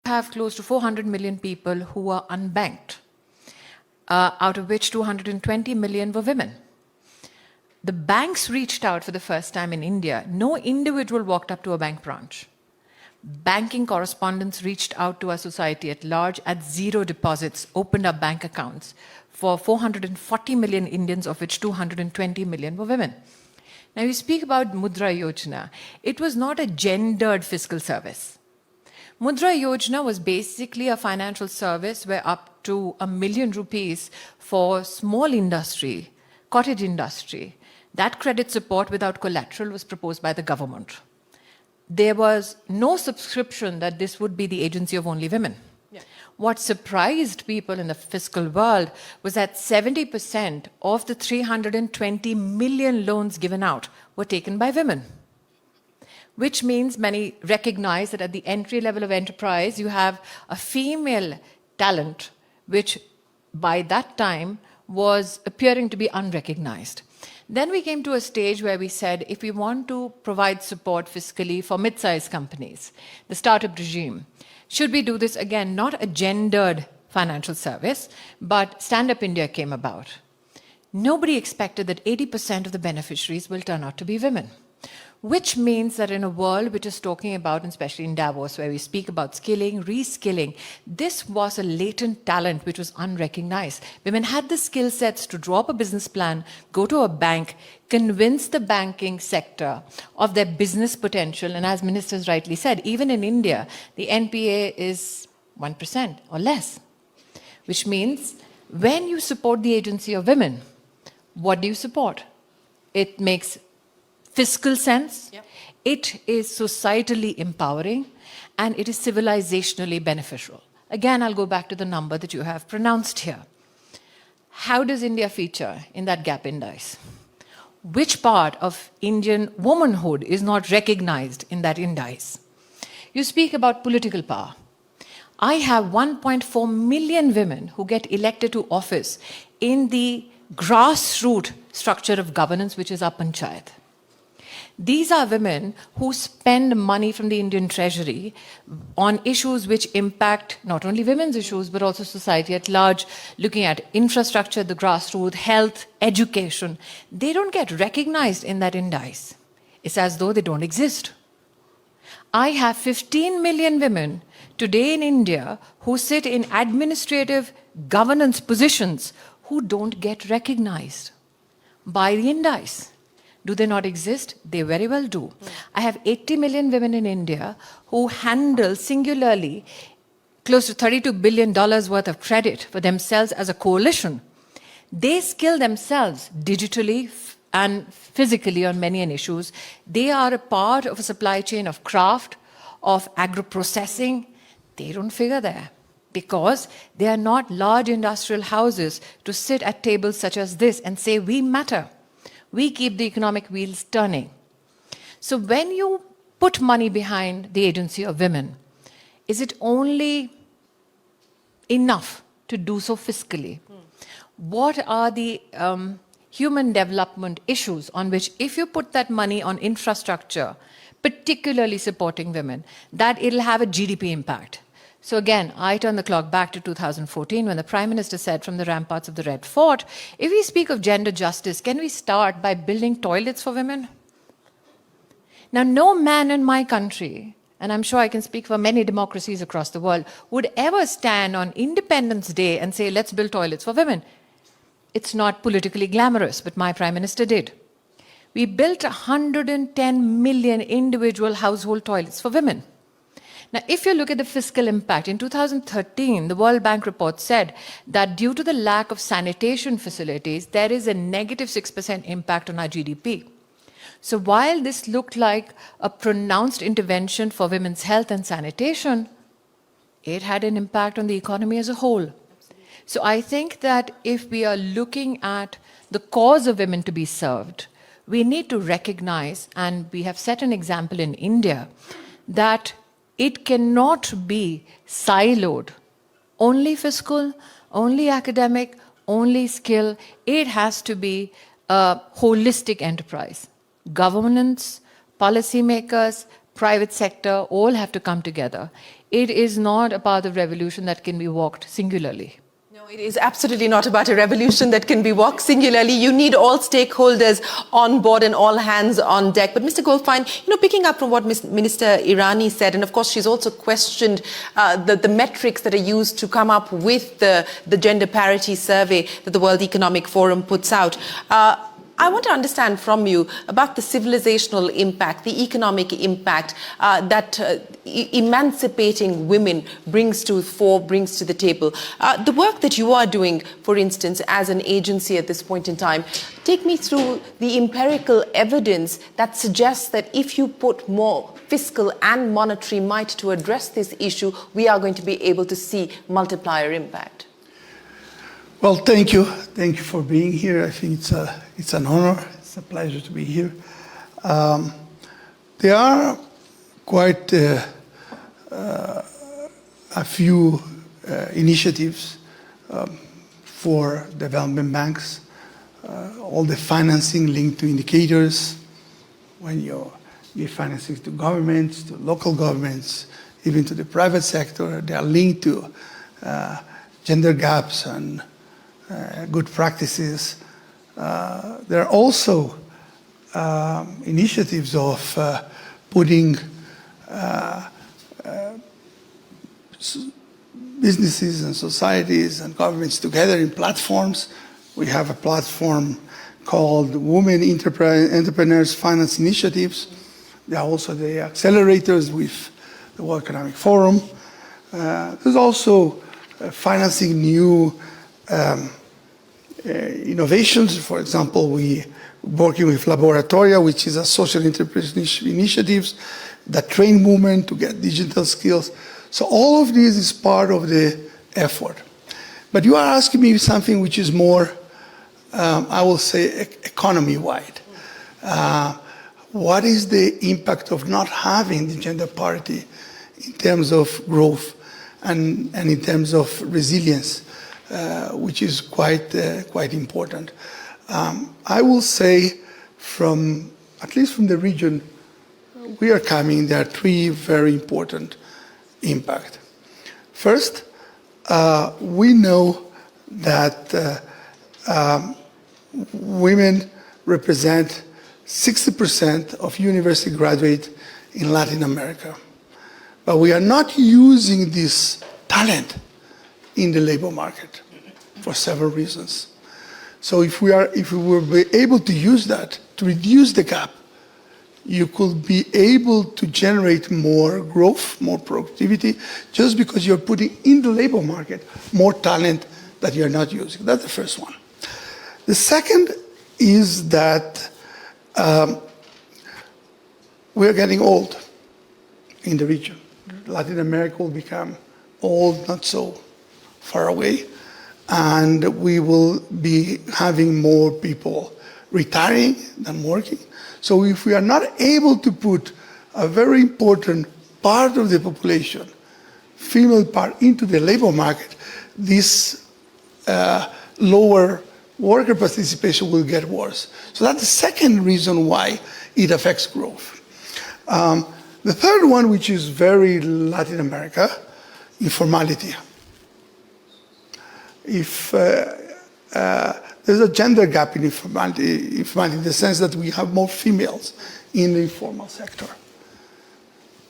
have close to 400 million people who are unbanked, out of which 220 million were women. The banks reached out for the first time in India. No individual walked up to a bank branch. Banking correspondents reached out to our society at large at zero deposits, opened up bank accounts for 440 million Indians, of which 220 million were women. Now, you speak about Mudra Yojana. It was not a gendered fiscal service. Mudra Yojana was basically a financial service where up to ₹1 million for small industry, cottage industry, that credit support without collateral was proposed by the government. There was no subscription that this would be the agency of only women. Yeah. What surprised people in the fiscal world was that 70% of the 320 million loans given out were taken by women, which means many recognize that at the entry level of enterprise, you have a female talent, which by that time was appearing to be unrecognized. Then we came to a stage where we said, if we want to provide support fiscally for mid-sized companies, the startup regime, should we do this again, not a gendered financial service, but Stand Up India came about. Nobody expected that 80% of the beneficiaries will turn out to be women, which means that in a world which is talking about, and especially in Davos, where we speak about skilling, reskilling, this was a latent talent which was unrecognized. Women had the skill sets to draw up a business plan, go to a bank, convince the banking sector of their business potential. And as ministers rightly said, even in India, the NPA is 1% or less, which means when you support the agency of women, what do you support? It makes fiscal sense, yep. It is societally empowering, and it is civilizationally beneficial. Again, I'll go back to the number that you have pronounced here. How does India feature in that gap index? Which part of Indian womanhood is not recognized in that index? You speak about political power. I have 1.4 million women who get elected to office in the grassroots structure of governance, which is our panchayat. These are women who spend money from the Indian treasury on issues which impact not only women's issues, but also society at large, looking at infrastructure, the grassroots, health, education. They don't get recognized in that index. It's as though they don't exist. I have 15 million women today in India who sit in administrative governance positions who don't get recognized by the index. Do they not exist? They very well do. I have 80 million women in India who handle singularly close to $32 billion worth of credit for themselves as a coalition. They skill themselves digitally and physically on many issues. They are a part of a supply chain of craft, of agro-processing. They don't figure there because they are not large industrial houses to sit at tables such as this and say, we matter. We keep the economic wheels turning. So when you put money behind the agency of women, is it only enough to do so fiscally? What are the human development issues on which, if you put that money on infrastructure, particularly supporting women, that it'll have a GDP impact? So again, I turn the clock back to 2014 when the Prime Minister said from the ramparts of the Red Fort, if we speak of gender justice, can we start by building toilets for women? Now, no man in my country, and I'm sure I can speak for many democracies across the world, would ever stand on Independence Day and say, let's build toilets for women. It's not politically glamorous, but my Prime Minister did. We built 110 million individual household toilets for women. Now, if you look at the fiscal impact, in 2013, the World Bank report said that due to the lack of sanitation facilities, there is a negative 6% impact on our GDP. So while this looked like a pronounced intervention for women's health and sanitation, it had an impact on the economy as a whole. So I think that if we are looking at the cause of women to be served, we need to recognize, and we have set an example in India, that it cannot be siloed, only fiscal, only academic, only skill. It has to be a holistic enterprise. Governments, policymakers, private sector, all have to come together. it is not a path of revolution that can be walked singularly. No, it is absolutely not about a revolution that can be walked singularly. You need all stakeholders on board and all hands on deck. But Mr. Goldfein, picking up from what Minister Irani said, and of course she's also questioned the metrics that are used to come up with the gender parity survey that the World Economic Forum puts out. I want to understand from you about the civilizational impact, the economic impact that emancipating women brings to the table. The work that you are doing, for instance, as an agency at this point in time, take me through the empirical evidence that suggests that if you put more fiscal and monetary might to address this issue, we are going to be able to see multiplier impact. Well, thank you. Thank you for being here. I think it's an honor. It's a pleasure to be here. There are quite a few initiatives for development banks. All the financing linked to indicators. When you give financing to governments, to local governments, even to the private sector, they are linked to gender gaps and good practices. There are also initiatives of putting businesses and societies and governments together in platforms. We have a platform called Women Entrepreneurs Finance Initiatives. There are also the accelerators with the World Economic Forum. There's also financing new innovations. For example, we working with Laboratoria, which is a social entrepreneurship initiatives that train women to get digital skills. So all of this is part of the effort. But you are asking me something which is more, I will say, economy-wide. What is the impact of not having the gender parity in terms of growth and in terms of resilience? Which is quite important. I will say at least from the region we are coming, there are three very important impacts. First, we know that women represent 60% of university graduates in Latin America. But we are not using this talent in the labor market for several reasons. So if we were able to use that to reduce the gap, you could be able to generate more growth, more productivity, just because you're putting in the labor market more talent that you're not using. That's the first one. The second is that we're getting old in the region. Latin America will become old, not so far away, and we will be having more people retiring than working. So if we are not able to put a very important part of the population, female part, into the labor market, this lower worker participation will get worse. So that's the second reason why it affects growth. The third one, which is very Latin America, informality. If there's a gender gap in informality in the sense that we have more females in the informal sector.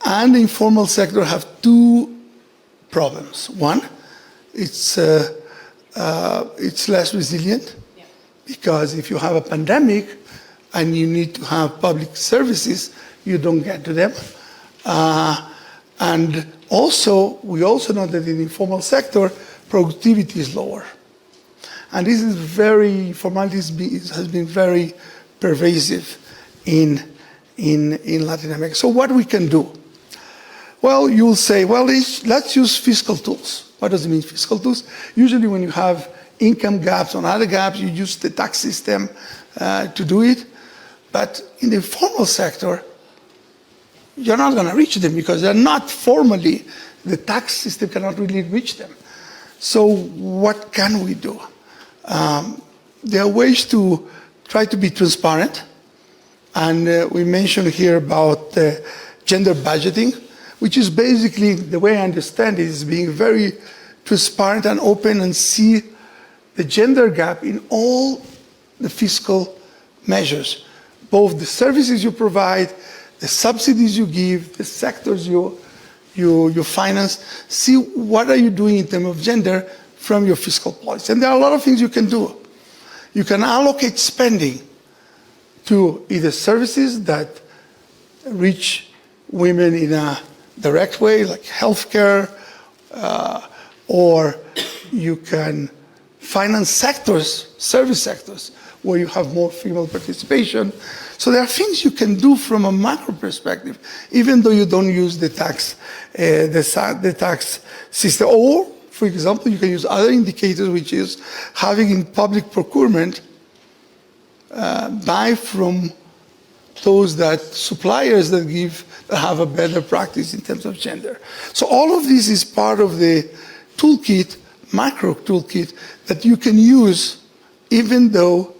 And the informal sector have two problems. One, it's less resilient, because if you have a pandemic and you need to have public services, you don't get to them. And also, we also know that in the informal sector, productivity is lower. And this is informality has been very pervasive in Latin America. So what we can do? Well, you'll say, well, let's use fiscal tools. What does it mean, fiscal tools? Usually when you have income gaps or other gaps, you use the tax system to do it. But in the informal sector, you're not going to reach them because they're not formally, the tax system cannot really reach them. So what can we do? There are ways to try to be transparent. And we mentioned here about gender budgeting. which is basically, the way I understand it, is being very transparent and open and see the gender gap in all the fiscal measures, both the services you provide, the subsidies you give, the sectors you finance. See what are you doing in terms of gender from your fiscal policy. And there are a lot of things you can do. You can allocate spending to either services that reach women in a direct way, like healthcare, or you can finance sectors, service sectors, where you have more female participation. So there are things you can do from a macro perspective, even though you don't use the tax system. Or, for example, you can use other indicators, which is having in public procurement, buy from those suppliers that have a better practice in terms of gender. So all of this is part of the toolkit, macro toolkit, that you can use even though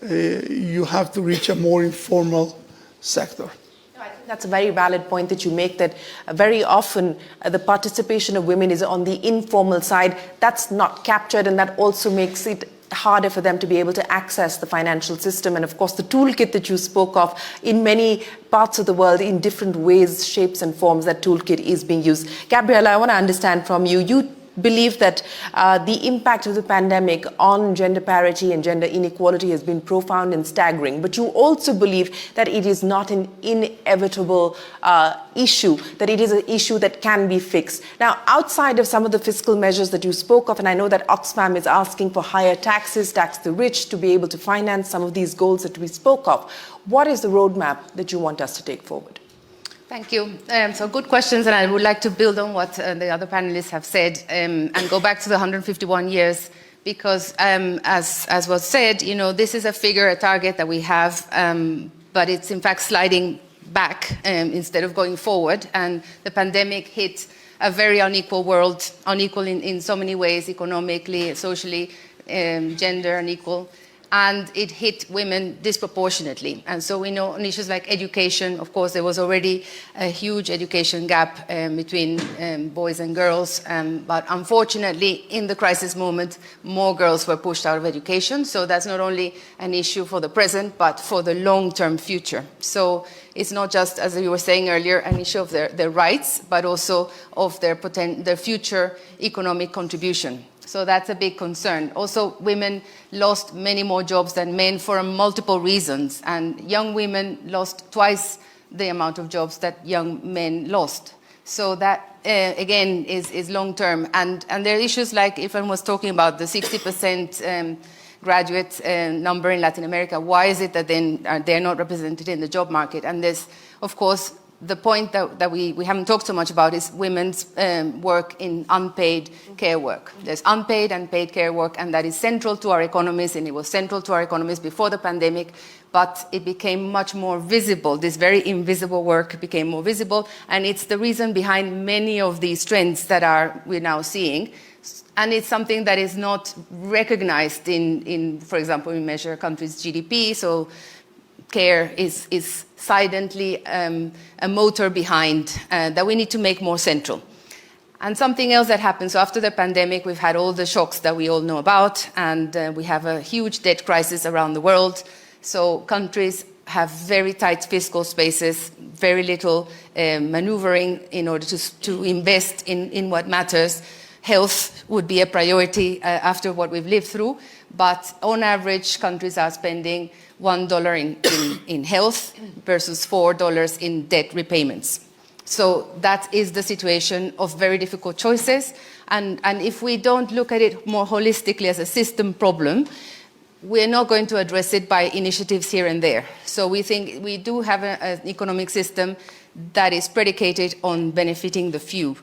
you have to reach a more informal sector. I think that's a very valid point that you make, that very often the participation of women is on the informal side. That's not captured, and that also makes it harder for them to be able to access the financial system. And of course, the toolkit that you spoke of, in many parts of the world, in different ways, shapes and forms, that toolkit is being used. Gabriella, I want to understand from you, you believe that the impact of the pandemic on gender parity and gender inequality has been profound and staggering, but you also believe that it is not an inevitable issue, that it is an issue that can be fixed. Now, outside of some of the fiscal measures that you spoke of, and I know that Oxfam is asking for higher taxes, tax the rich, to be able to finance some of these goals that we spoke of, what is the roadmap that you want us to take forward? Thank you. So good questions, and I would like to build on what the other panelists have said and go back to the 151 years, because as was said, you know, this is a figure, a target that we have, but it's in fact sliding back instead of going forward. And the pandemic hit a very unequal world, unequal in so many ways, economically, socially, gender unequal. And it hit women disproportionately. And so we know on issues like education, of course, there was already a huge education gap between boys and girls. But unfortunately, in the crisis moment, more girls were pushed out of education. So that's not only an issue for the present, but for the long-term future. So it's not just, as you were saying earlier, an issue of their rights, but also of their future economic contribution. So that's a big concern. Also, women lost many more jobs than men for multiple reasons, and young women lost twice the amount of jobs that young men lost. So that, again, is long-term. And there are issues like, Ifan was talking about the 60% graduate number in Latin America. Why is it that then they're not represented in the job market? And there's, of course, the point that we haven't talked so much about is women's work in unpaid care work. There's unpaid and paid care work, and that is central to our economies, and it was central to our economies before the pandemic, but it became much more visible. This very invisible work became more visible, and it's the reason behind many of these trends that we're now seeing. And it's something that is not recognized in, for example, we measure a country's GDP, so care is silently a motor behind that we need to make more central. And something else that happened, so after the pandemic, we've had all the shocks that we all know about, and we have a huge debt crisis around the world. So countries have very tight fiscal spaces, very little maneuvering in order to invest in what matters. Health would be a priority after what we've lived through, but on average, countries are spending $1 in health versus $4 in debt repayments. So that is the situation of very difficult choices. And if we don't look at it more holistically as a system problem, we're not going to address it by initiatives here and there. So we think we do have an economic system that is predicated on benefiting the few.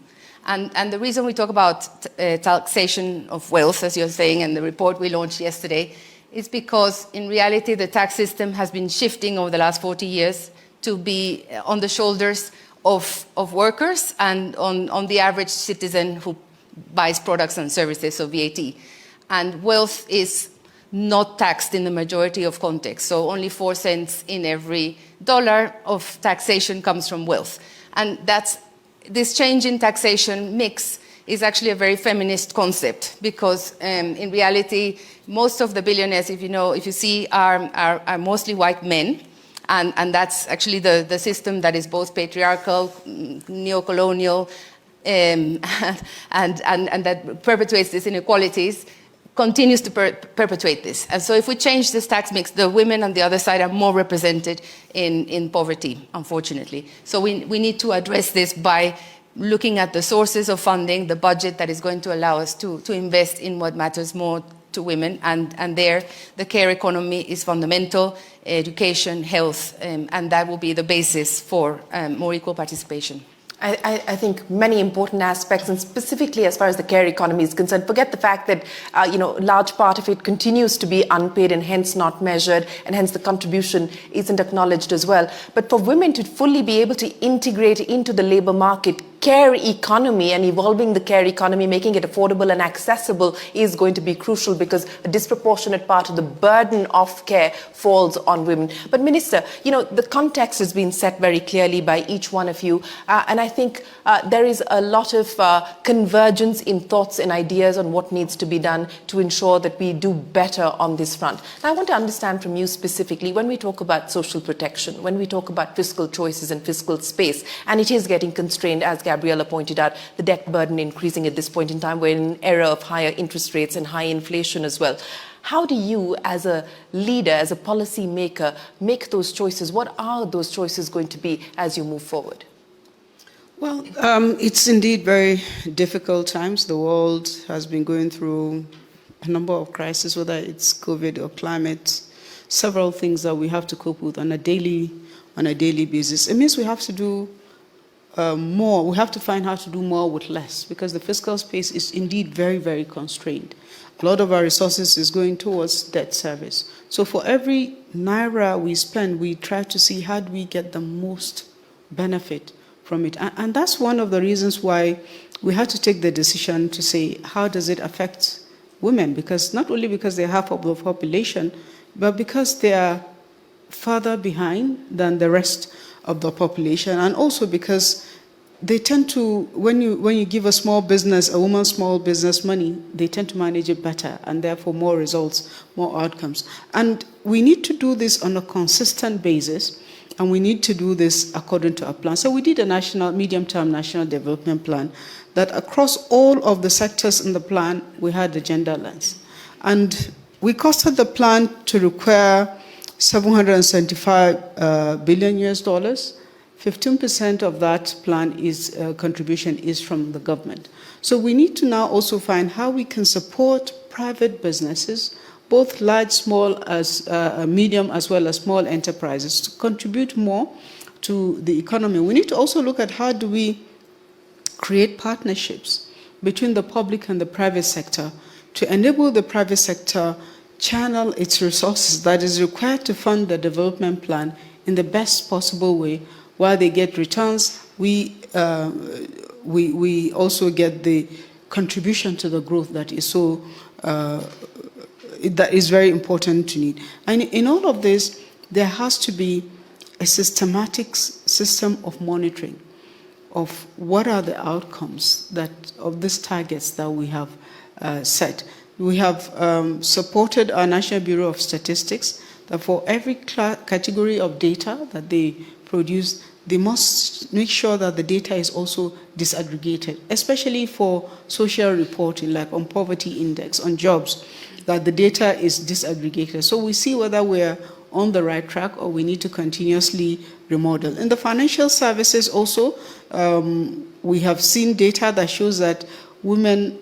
And the reason we talk about taxation of wealth, as you're saying, and the report we launched yesterday, is because in reality the tax system has been shifting over the last 40 years to be on the shoulders of workers and on the average citizen who buys products and services, so VAT. And wealth is not taxed in the majority of contexts, so only 4 cents in every dollar of taxation comes from wealth. And that's this change in taxation mix is actually a very feminist concept, because in reality, most of the billionaires, if you see, are mostly white men. And that's actually the system that is both patriarchal, neo-colonial, and that perpetuates these inequalities, continues to perpetuate this. And so if we change this tax mix, the women on the other side are more represented in poverty, unfortunately. So we need to address this by looking at the sources of funding, the budget that is going to allow us to invest in what matters more to women, and there the care economy is fundamental, education, health, and that will be the basis for more equal participation. I think many important aspects, and specifically as far as the care economy is concerned, forget the fact that a large part of it continues to be unpaid and hence not measured, and hence the contribution isn't acknowledged as well. But for women to fully be able to integrate into the labor market, care economy and evolving the care economy, making it affordable and accessible is going to be crucial, because a disproportionate part of the burden of care falls on women. But Minister, the context has been set very clearly by each one of you, and I think there is a lot of convergence in thoughts and ideas on what needs to be done to ensure that we do better on this front. Now, I want to understand from you specifically, when we talk about social protection, when we talk about fiscal choices and fiscal space, and it is getting constrained, as Gabriella pointed out, the debt burden increasing at this point in time. We're in an era of higher interest rates and high inflation as well. How do you, as a leader, as a policy maker, make those choices? What are those choices going to be as you move forward? Well, it's indeed very difficult times. The world has been going through a number of crises, whether it's COVID or climate, several things that we have to cope with on a daily basis. It means we have to do more. We have to find how to do more with less, because the fiscal space is indeed very, very constrained. A lot of our resources is going towards debt service. So for every naira we spend, we try to see how do we get the most benefit from it. And that's one of the reasons why we had to take the decision to say, how does it affect women? Because not only because they're half of the population, but because they are further behind than the rest of the population, and also because they tend to, when you give a woman small business money, they tend to manage it better, and therefore more results, more outcomes. And we need to do this on a consistent basis, and we need to do this according to a plan. So we did a medium-term national development plan that across all of the sectors in the plan, we had the gender lens. And we costed the plan to require $775 billion US. 15% of that plan contribution is from the government. So we need to now also find how we can support private businesses, both large, small, medium, as well as small enterprises, to contribute more to the economy. We need to also look at how do we create partnerships between the public and the private sector to enable the private sector channel its resources that is required to fund the development plan in the best possible way. While they get returns, we also get the contribution to the growth that is that is very important to need. And in all of this, there has to be a systematic system of monitoring of what are the outcomes of these targets that we have set. We have supported our National Bureau of Statistics that for every category of data that they produce, they must make sure that the data is also disaggregated, especially for social reporting, like on poverty index, on jobs, that the data is disaggregated. So we see whether we're on the right track or we need to continuously remodel. In the financial services also, we have seen data that shows that women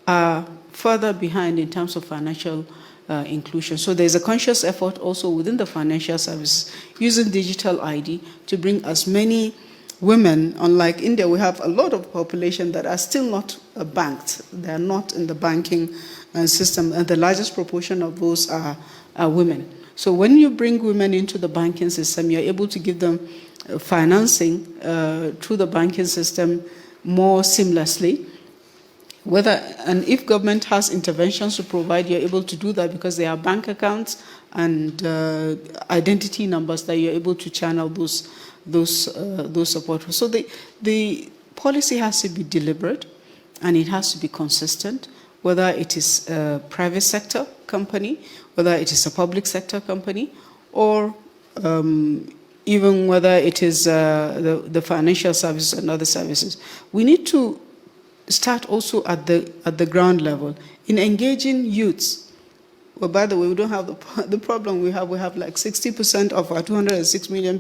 are further behind in terms of financial inclusion. So there's a conscious effort also within the financial services using digital ID to bring as many women, unlike India, we have a lot of population that are still not banked. They are not in the banking system, and the largest proportion of those are women. So when you bring women into the banking system, you're able to give them financing through the banking system more seamlessly. And if government has interventions to provide, you're able to do that because there are bank accounts and identity numbers that you're able to channel those support. So the policy has to be deliberate and it has to be consistent, whether it is a private sector company, whether it is a public sector company, or even whether it is the financial services and other services. We need to start also at the ground level in engaging youths. Well, by the way, we don't have the problem we have. We have like 60% of our 206 million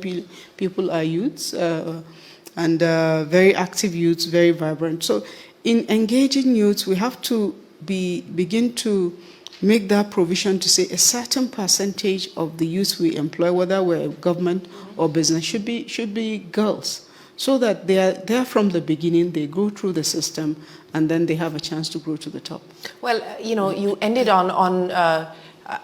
people are youths, and very active youths, very vibrant. So in engaging youths, we have to begin to make that provision to say a certain percentage of the youth we employ, whether we're government or business, should be girls, so that they are there from the beginning, they go through the system, and then they have a chance to grow to the top. Well, you ended on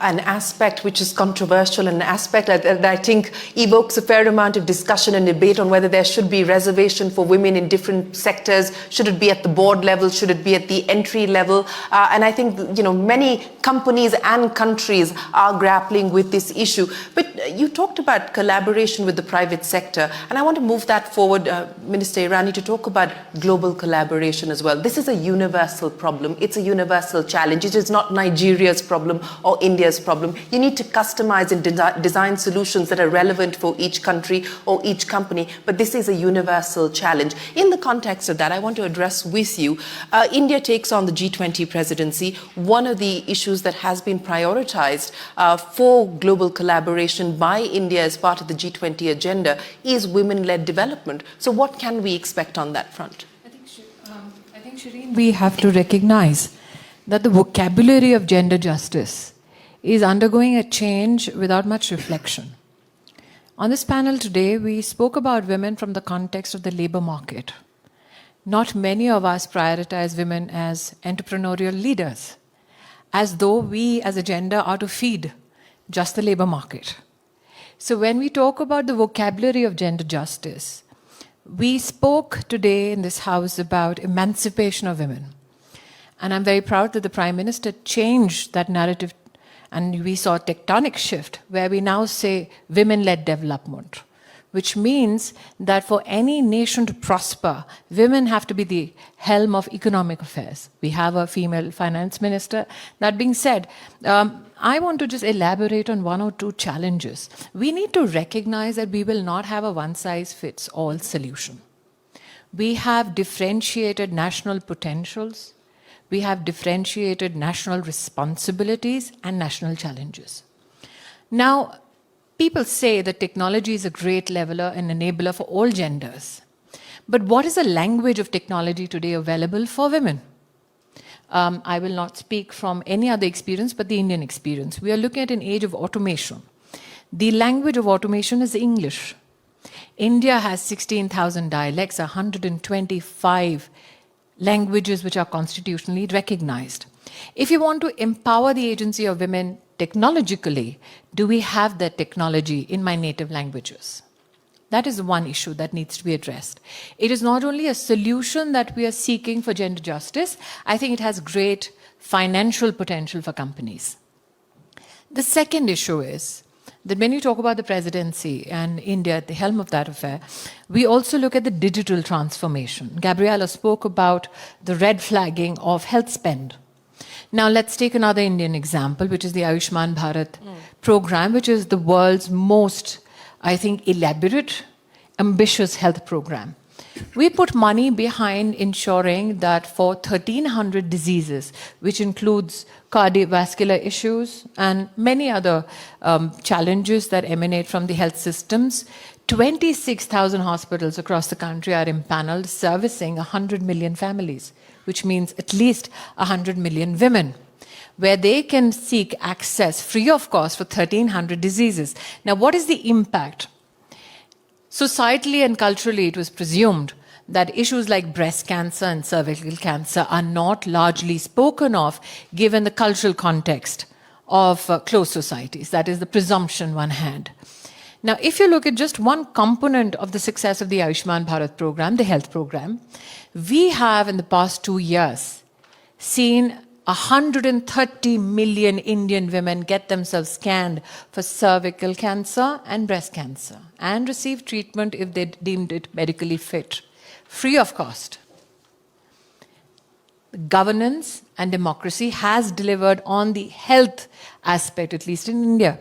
an aspect which is controversial, an aspect that I think evokes a fair amount of discussion and debate on whether there should be reservation for women in different sectors. Should it be at the board level? Should it be at the entry level? And I think, many companies and countries are grappling with this issue. But you talked about collaboration with the private sector, and I want to move that forward, Minister Irani, to talk about global collaboration as well. This is a universal problem. It's a universal challenge. It is not Nigeria's problem or India's problem. You need to customize and design solutions that are relevant for each country or each company, but this is a universal challenge. In the context of that, I want to address with you, India takes on the G20 presidency. One of the issues that has been prioritized for global collaboration by India as part of the G20 agenda is women-led development. So what can we expect on that front? I think, Shireen, we have to recognize that the vocabulary of gender justice is undergoing a change without much reflection. On this panel today, we spoke about women from the context of the labor market. Not many of us prioritize women as entrepreneurial leaders, as though we as a gender are to feed just the labor market. So when we talk about the vocabulary of gender justice, we spoke today in this House about emancipation of women. And I'm very proud that the Prime Minister changed that narrative, and we saw a tectonic shift where we now say women-led development, which means that for any nation to prosper, women have to be the helm of economic affairs. We have a female finance minister. That being said, I want to just elaborate on one or two challenges. We need to recognize that we will not have a one-size-fits-all solution. We have differentiated national potentials. We have differentiated national responsibilities and national challenges. Now, people say that technology is a great leveler and enabler for all genders. But what is the language of technology today available for women? I will not speak from any other experience but the Indian experience. We are looking at an age of automation. The language of automation is English. India has 16,000 dialects, 125 languages which are constitutionally recognized. If you want to empower the agency of women technologically, do we have that technology in my native languages? That is one issue that needs to be addressed. It is not only a solution that we are seeking for gender justice, I think it has great financial potential for companies. The second issue is that when you talk about the presidency and India at the helm of that affair, we also look at the digital transformation. Gabriella spoke about the red flagging of health spend. Now let's take another Indian example, which is the Ayushman Bharat program, which is the world's most, I think, elaborate, ambitious health program. We put money behind ensuring that for 1,300 diseases, which includes cardiovascular issues and many other challenges that emanate from the health systems, 26,000 hospitals across the country are impaneled, servicing 100 million families, which means at least 100 million women, where they can seek access free of cost for 1,300 diseases. Now, what is the impact? Societally and culturally, it was presumed that issues like breast cancer and cervical cancer are not largely spoken of, given the cultural context of closed societies. That is the presumption one had. Now, if you look at just one component of the success of the Ayushman Bharat program, the health program, we have in the past 2 years seen 130 million Indian women get themselves scanned for cervical cancer and breast cancer and receive treatment if they deemed it medically fit free of cost. Governance and democracy has delivered on the health aspect, at least in India.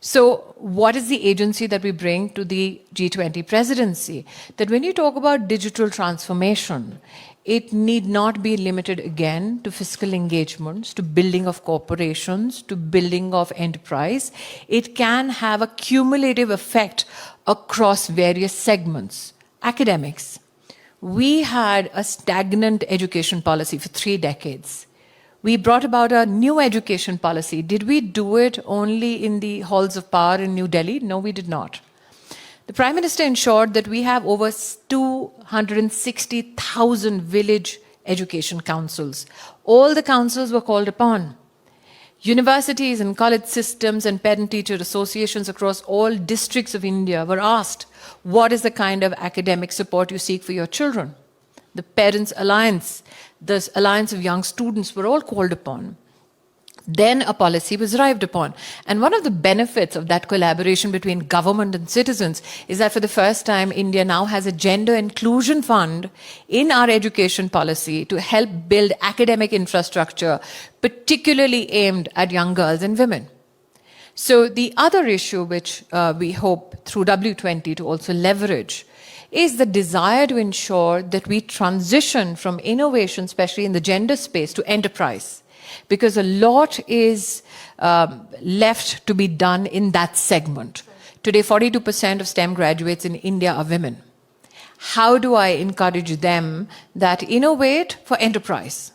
So what is the agency that we bring to the G20 presidency? That when you talk about digital transformation, it need not be limited again to fiscal engagements, to building of corporations, to building of enterprise. It can have a cumulative effect across various segments. Academics. We had a stagnant education policy for 3 decades. We brought about a new education policy. Did we do it only in the halls of power in New Delhi? No, we did not. The Prime Minister ensured that we have over 260,000 village education councils. All the councils were called upon. Universities and college systems and parent-teacher associations across all districts of India were asked, what is the kind of academic support you seek for your children? The Parents' Alliance, the Alliance of Young Students were all called upon. Then a policy was arrived upon. And one of the benefits of that collaboration between government and citizens is that for the first time, India now has a gender inclusion fund in our education policy to help build academic infrastructure, particularly aimed at young girls and women. So the other issue which we hope through W20 to also leverage is the desire to ensure that we transition from innovation, especially in the gender space, to enterprise. Because a lot is left to be done in that segment. Today, 42% of STEM graduates in India are women. How do I encourage them that innovate for enterprise?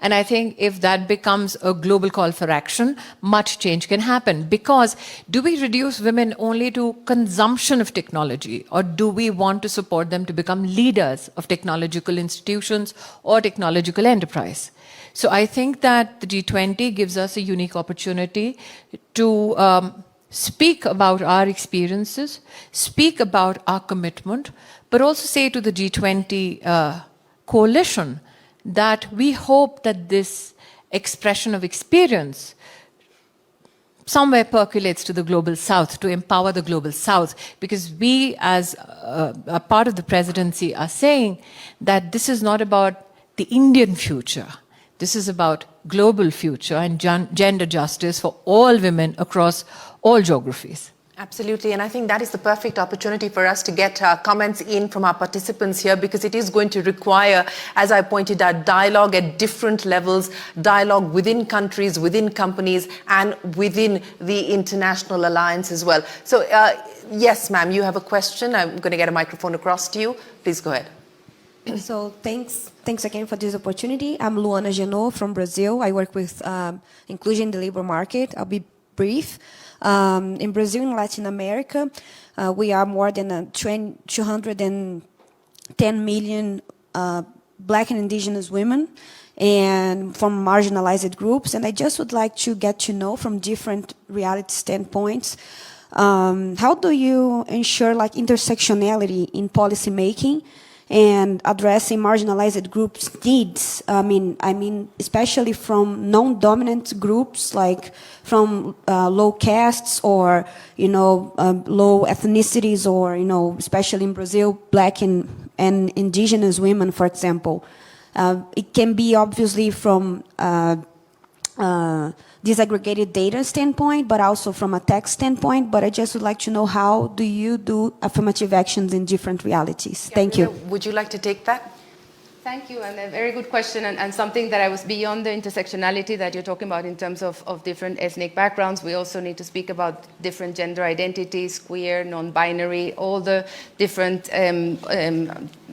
And I think if that becomes a global call for action, much change can happen. Because do we reduce women only to consumption of technology, or do we want to support them to become leaders of technological institutions or technological enterprise? So I think that the G20 gives us a unique opportunity to speak about our experiences, speak about our commitment, but also say to the G20 coalition that we hope that this expression of experience somewhere percolates to the global south, to empower the global south, because we as a part of the presidency are saying that this is not about the Indian future. This is about global future and gender justice for all women across all geographies. Absolutely, and I think that is the perfect opportunity for us to get comments in from our participants here, because it is going to require, as I pointed out, dialogue at different levels, dialogue within countries, within companies, and within the international alliance as well. So, yes, ma'am, you have a question. I'm going to get a microphone across to you. Please go ahead. So thanks again for this opportunity. I'm Luana Genot from Brazil. I work with inclusion in the labor market. I'll be brief. In Brazil and Latin America, we are more than 210 million Black and Indigenous women and from marginalized groups. And I just would like to get to know from different reality standpoints, how do you ensure like intersectionality in policy making and addressing marginalized groups' needs? I mean, especially from non-dominant groups, like from low castes or, low ethnicities, or, especially in Brazil, Black and Indigenous women, for example. It can be obviously from disaggregated data standpoint, but also from a text standpoint. But I just would like to know, how do you do affirmative actions in different realities? Thank you. Would you like to take that? Thank you, and a very good question, and something that I was beyond the intersectionality that you're talking about in terms of different ethnic backgrounds. We also need to speak about different gender identities, queer, non-binary, all the different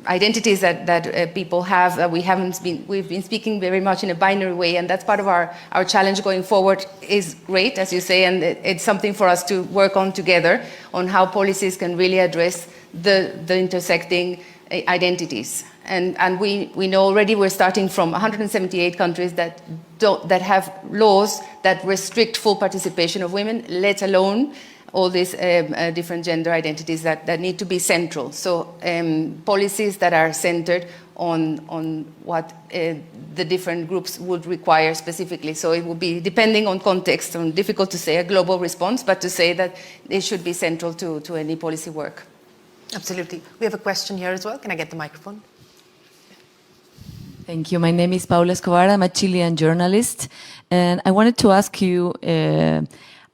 identities that people have. We've been speaking very much in a binary way, and that's part of our challenge going forward. Is great, as you say, and it's something for us to work on together on how policies can really address the intersecting identities. And we know already we're starting from 178 countries that have laws that restrict full participation of women, let alone all these different gender identities that need to be central. So policies that are centered on what the different groups would require specifically. So it would be, depending on context, and difficult to say a global response, but to say that it should be central to any policy work. Absolutely. We have a question here as well. Can I get the microphone? Thank you. My name is Paula Escobar. I'm a Chilean journalist. And I wanted to ask you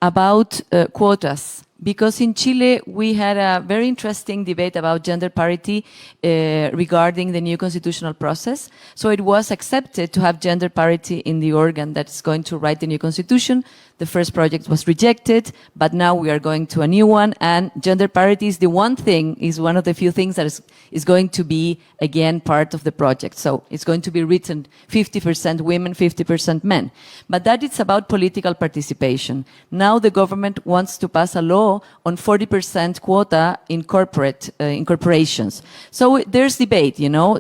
about quotas. Because in Chile, we had a very interesting debate about gender parity regarding the new constitutional process. So it was accepted to have gender parity in the organ that's going to write the new constitution. The first project was rejected, but now we are going to a new one. And gender parity is one of the few things that is going to be, again, part of the project. So it's going to be written 50% women, 50% men. But that is about political participation. Now the government wants to pass a law on 40% quota in corporations. So there's debate, you know,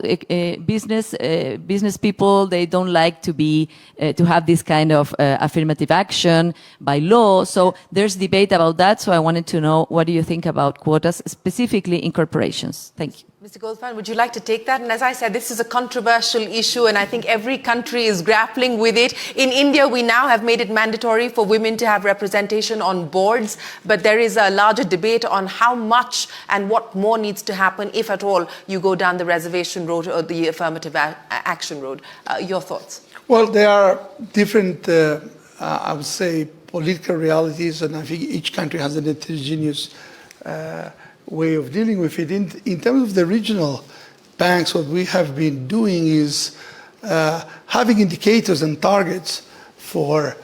business people, they don't like to have this kind of affirmative action by law. So there's debate about that. So I wanted to know, what do you think about quotas, specifically in corporations? Thank you. Mr. Goldfein, would you like to take that? And as I said, this is a controversial issue, and I think every country is grappling with it. In India, we now have made it mandatory for women to have representation on boards, but there is a larger debate on how much and what more needs to happen, if at all, you go down the reservation road or the affirmative action road. Your thoughts? Well, there are different, I would say, political realities, and I think each country has an heterogeneous way of dealing with it. In terms of the regional banks, what we have been doing is having indicators and targets for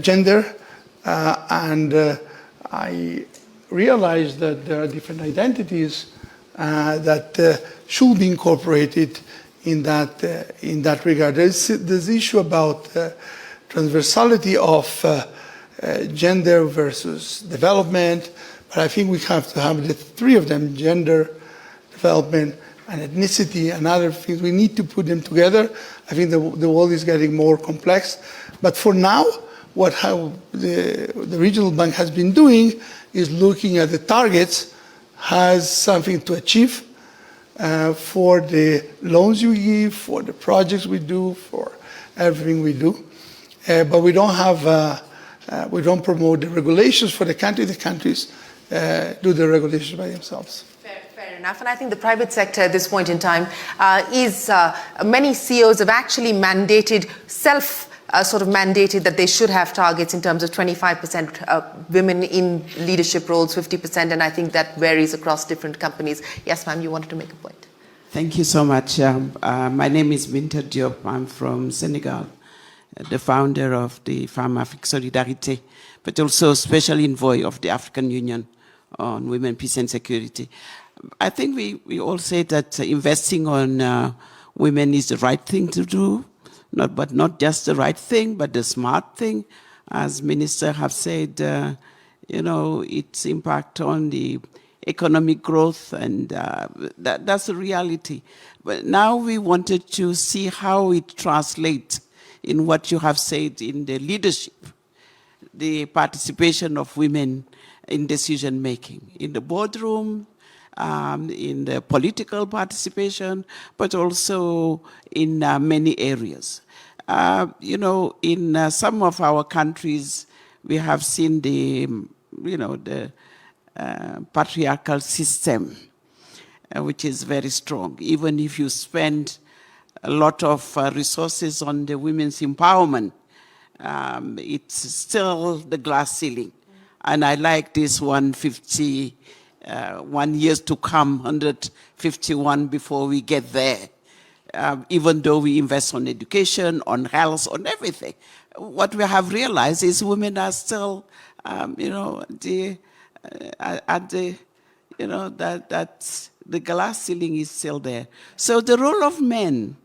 gender, and I realized that there are different identities that should be incorporated in that regard. There's the issue about transversality of gender versus development, but I think we have to have the three of them: gender, development, and ethnicity, and other things. We need to put them together. I think the world is getting more complex. But for now, how the regional bank has been doing is looking at the targets, has something to achieve for the loans you give, for the projects we do, for everything we do. But we don't have, we don't promote the regulations for the country. The countries do the regulations by themselves. Fair enough. And I think the private sector at this point in time many CEOs have actually mandated, mandated that they should have targets in terms of 25% women in leadership roles, 50%, and I think that varies across different companies. Yes, ma'am, you wanted to make a point. Thank you so much. My name is Binta Diop. I'm from Senegal, the founder of the Femme Afrique Solidarité, but also special envoy of the African Union on Women, Peace and Security. I think we all say that investing on women is the right thing to do, but not just the right thing, but the smart thing. As Minister have said, its impact on the economic growth, and that's the reality. But now we wanted to see how it translates in what you have said in the leadership, the participation of women in decision making, in the boardroom, in the political participation, but also in many areas. In some of our countries, we have seen the patriarchal system, which is very strong. Even if you spend a lot of resources on the women's empowerment, it's still the glass ceiling. And I like this 1 years to come, 151 before we get there. Even though we invest on education, on health, on everything. What we have realized is women are still, the glass ceiling is still there. So the role of men,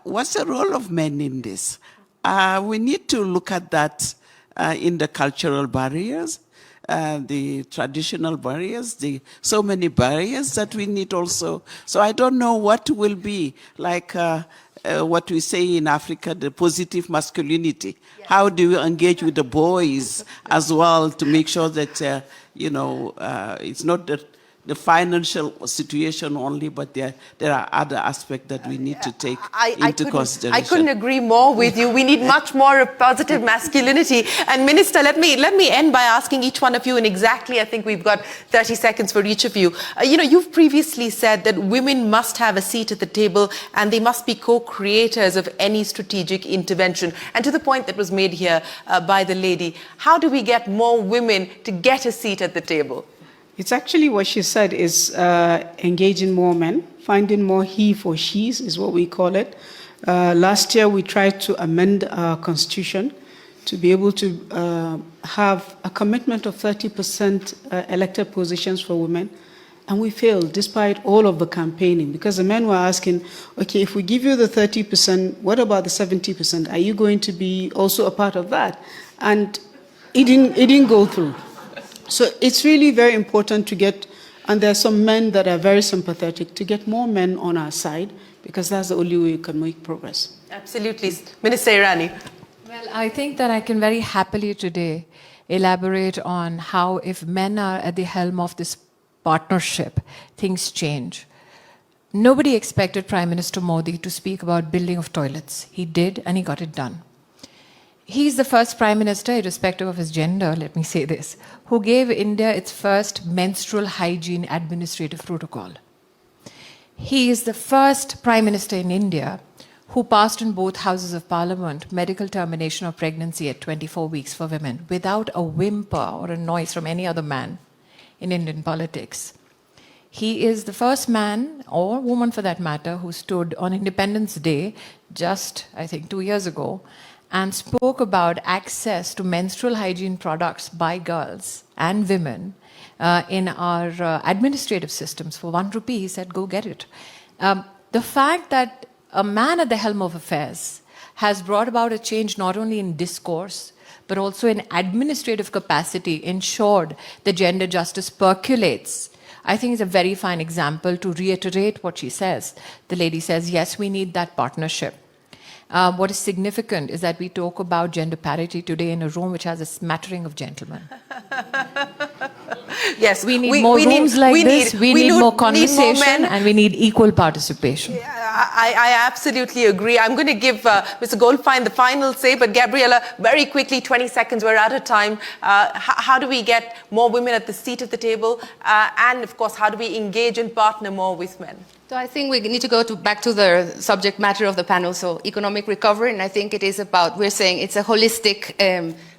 what's the role of men in this? We need to look at that in the cultural barriers, the traditional barriers, so many barriers that we need also. So I don't know what will be like what we say in Africa, the positive masculinity. Yes. How do we engage with the boys as well to make sure that, it's not the financial situation only, but there are other aspects that we need to take into consideration. I couldn't agree more with you. We need much more of positive masculinity. And Minister, let me end by asking each one of you, and exactly, I think we've got 30 seconds for each of you. You've previously said that women must have a seat at the table and they must be co-creators of any strategic intervention. And to the point that was made here by the lady, how do we get more women to get a seat at the table? It's actually what she said is engaging more men, finding more he for she's is what we call it. Last year we tried to amend our constitution to be able to have a commitment of 30% elected positions for women. And we failed despite all of the campaigning, because the men were asking, okay, if we give you the 30%, what about the 70%? Are you going to be also a part of that? And it didn't go through. So it's really very important to get, and there are some men that are very sympathetic, to get more men on our side, because that's the only way we can make progress. Absolutely. Minister Irani. Well, I think that I can very happily today elaborate on how if men are at the helm of this partnership, things change. Nobody expected Prime Minister Modi to speak about building of toilets. He did, and he got it done. He's the first Prime Minister, irrespective of his gender, let me say this, who gave India its first menstrual hygiene administrative protocol. He is the first Prime Minister in India who passed in both Houses of Parliament medical termination of pregnancy at 24 weeks for women without a whimper or a noise from any other man in Indian politics. He is the first man, or woman for that matter, who stood on Independence Day, just, I think, 2 years ago, and spoke about access to menstrual hygiene products by girls and women in our administrative systems. For ₹1, he said, go get it. The fact that a man at the helm of affairs has brought about a change not only in discourse, but also in administrative capacity, ensured that gender justice percolates. I think it's a very fine example to reiterate what she says. The lady says, yes, we need that partnership. What is significant is that we talk about gender parity today in a room which has a smattering of gentlemen. Yes, we need more rooms like this. We need more conversation, and we need equal participation. I absolutely agree. I'm going to give Mr. Goldfein the final say, but Gabriella, very quickly, 20 seconds, we're out of time. How do we get more women at the seat of the table? And of course, how do we engage and partner more with men? So I think we need to go back to the subject matter of the panel, so economic recovery, and I think it is about, we're saying it's a holistic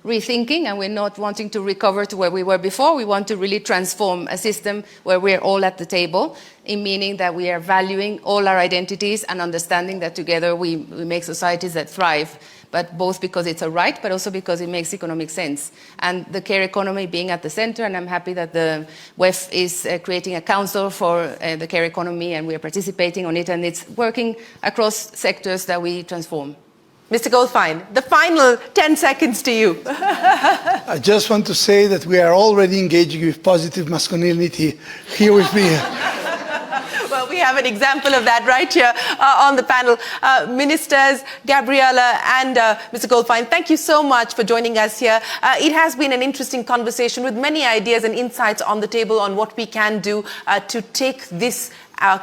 rethinking, and we're not wanting to recover to where we were before. We want to really transform a system where we're all at the table, in meaning that we are valuing all our identities and understanding that together we make societies that thrive, but both because it's a right, but also because it makes economic sense. And the care economy being at the center, and I'm happy that the WEF is creating a council for the care economy, and we are participating on it, and it's working across sectors that we transform. Mr. Goldfein, the final 10 seconds to you. I just want to say that we are already engaging with positive masculinity here with me. Well, we have an example of that right here on the panel. Ministers, Gabriella and Mr. Goldfein, thank you so much for joining us here. It has been an interesting conversation with many ideas and insights on the table on what we can do to take this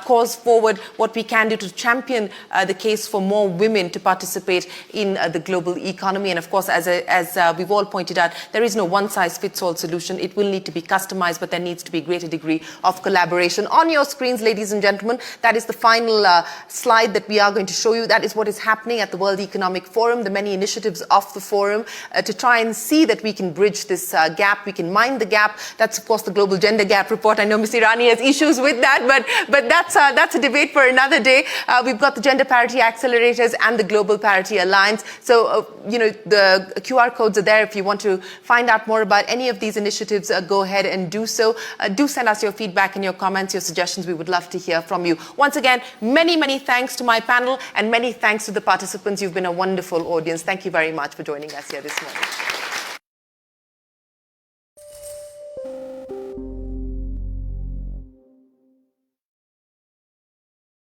cause forward, what we can do to champion the case for more women to participate in the global economy. And of course, as we've all pointed out, there is no one-size-fits-all solution. It will need to be customized, but there needs to be a greater degree of collaboration. On your screens, ladies and gentlemen, that is the final slide that we are going to show you. That is what is happening at the World Economic Forum, the many initiatives of the forum to try and see that we can bridge this gap, we can mind the gap. That's, of course, the Global Gender Gap Report. I know Ms. Irani has issues with that, but that's a debate for another day. We've got the Gender Parity Accelerators and the Global Parity Alliance. So, the QR codes are there. If you want to find out more about any of these initiatives, go ahead and do so. Do send us your feedback and your comments, your suggestions. We would love to hear from you. Once again, many, many thanks to my panel and many thanks to the participants. You've been a wonderful audience. Thank you very much for joining us here this morning.